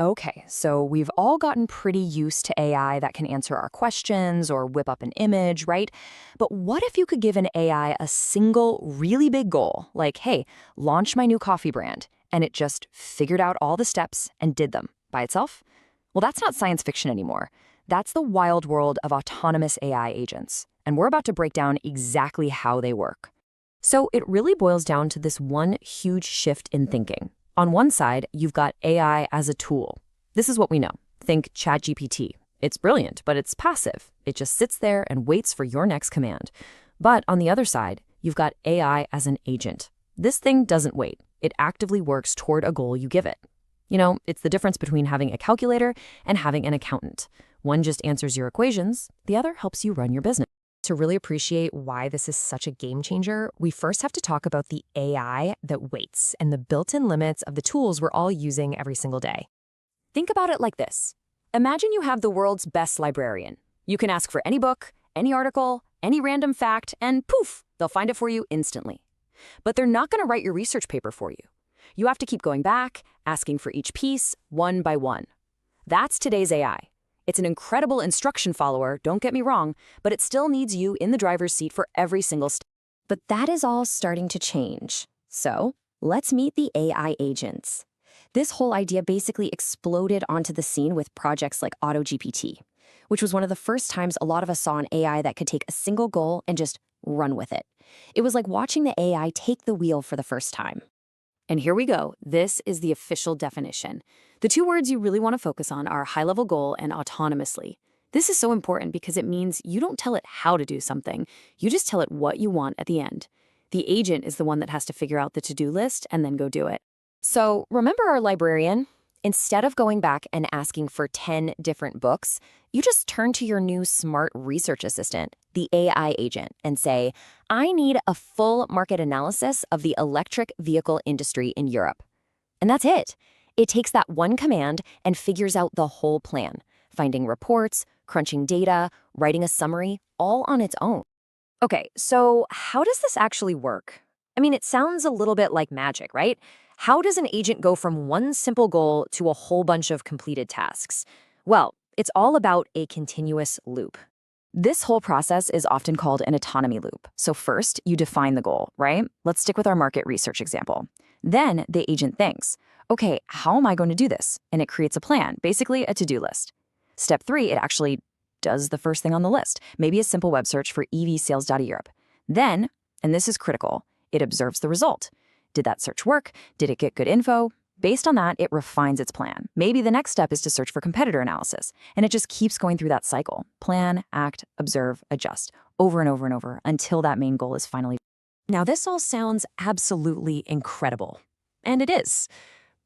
Okay, so we've all gotten pretty used to AI that can answer our questions or whip up an image, right? But what if you could give an AI a single really big goal, like, hey, launch my new coffee brand, and it just figured out all the steps and did them by itself? Well, that's not science fiction anymore. That's the wild world of autonomous AI agents, and we're about to break down exactly how they work. So it really boils down to this one huge shift in thinking. On one side, you've got AI as a tool. This is what we know. Think ChatGPT. It's brilliant, but it's passive. It just sits there and waits for your next command. But on the other side, you've got AI as an agent. This thing doesn't wait. It actively works toward a goal you give it. You know, it's the difference between having a calculator and having an accountant. One just answers your equations, the other helps you run your business. To really appreciate why this is such a game changer, we first have to talk about the AI that waits and the built-in limits of the tools we're all using every single day. Think about it like this. Imagine you have the world's best librarian. You can ask for any book, any article, any random fact, and poof, they'll find it for you instantly. But they're not going to write your research paper for you. You have to keep going back, asking for each piece, one by one. That's today's AI. It's an incredible instruction follower, don't get me wrong, but it still needs you in the driver's seat for every single step. But that is all starting to change. So, let's meet the AI agents. This whole idea basically exploded onto the scene with projects like AutoGPT, which was one of the first times a lot of us saw an AI that could take a single goal and just run with it. It was like watching the AI take the wheel for the first time. And here we go. This is the official definition. The two words you really want to focus on are high-level goal and autonomously. This is so important because it means you don't tell it how to do something. You just tell it what you want at the end. The agent is the one that has to figure out the to-do list and then go do it. So remember our librarian? Instead of going back and asking for 10 different books, you just turn to your new smart research assistant, the AI agent, and say, I need a full market analysis of the electric vehicle industry in Europe. And that's it. It takes that one command and figures out the whole plan, finding reports, crunching data, writing a summary, all on its own. Okay, so how does this actually work? I mean, it sounds a little bit like magic, right? How does an agent go from one simple goal to a whole bunch of completed tasks? Well, it's all about a continuous loop. This whole process is often called an autonomy loop. So first, you define the goal, right? Let's stick with our market research example. Then the agent thinks, okay, how am I going to do this? And it creates a plan, basically a to-do list. Step 3, it actually does the first thing on the list, maybe a simple web search for EV sales data Europe. Then, and this is critical, it observes the result. Did that search work? Did it get good info? Based on that, it refines its plan. Maybe the next step is to search for competitor analysis, and it just keeps going through that cycle. Plan, act, observe, adjust, over and over and over, until that main goal is finally. Now, this all sounds absolutely incredible. And it is.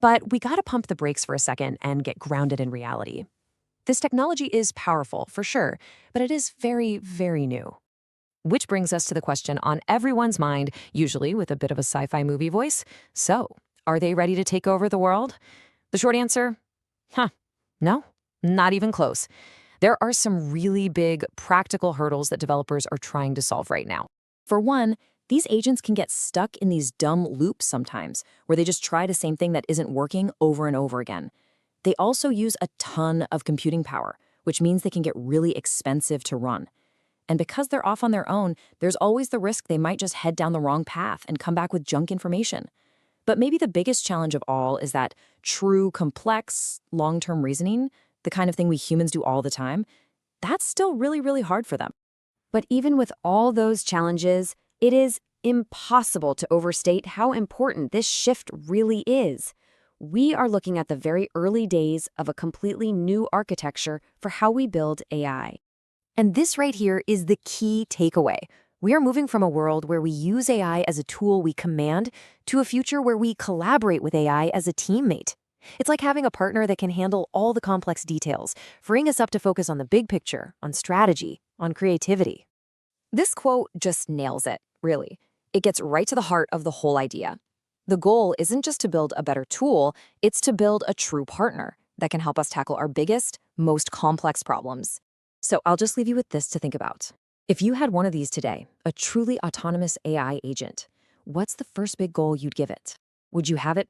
But we gotta pump the brakes for a second and get grounded in reality. This technology is powerful, for sure, but it is very, very new. Which brings us to the question on everyone's mind, usually with a bit of a sci-fi movie voice. So, are they ready to take over the world? The short answer? No, not even close. There are some really big practical hurdles that developers are trying to solve right now. For one, these agents can get stuck in these dumb loops sometimes, where they just try the same thing that isn't working over and over again. They also use a ton of computing power, which means they can get really expensive to run. And because they're off on their own, there's always the risk they might just head down the wrong path and come back with junk information. But maybe the biggest challenge of all is that true, complex, long-term reasoning, the kind of thing we humans do all the time, that's still really, really hard for them. But even with all those challenges, it is impossible to overstate how important this shift really is. We are looking at the very early days of a completely new architecture for how we build AI. And this right here is the key takeaway. We are moving from a world where we use AI as a tool we command to a future where we collaborate with AI as a teammate. It's like having a partner that can handle all the complex details, freeing us up to focus on the big picture, on strategy, on creativity. This quote just nails it, really. It gets right to the heart of the whole idea. The goal isn't just to build a better tool, it's to build a true partner that can help us tackle our biggest, most complex problems. So I'll just leave you with this to think about. If you had one of these today, a truly autonomous AI agent, what's the first big goal you'd give it? Would you have it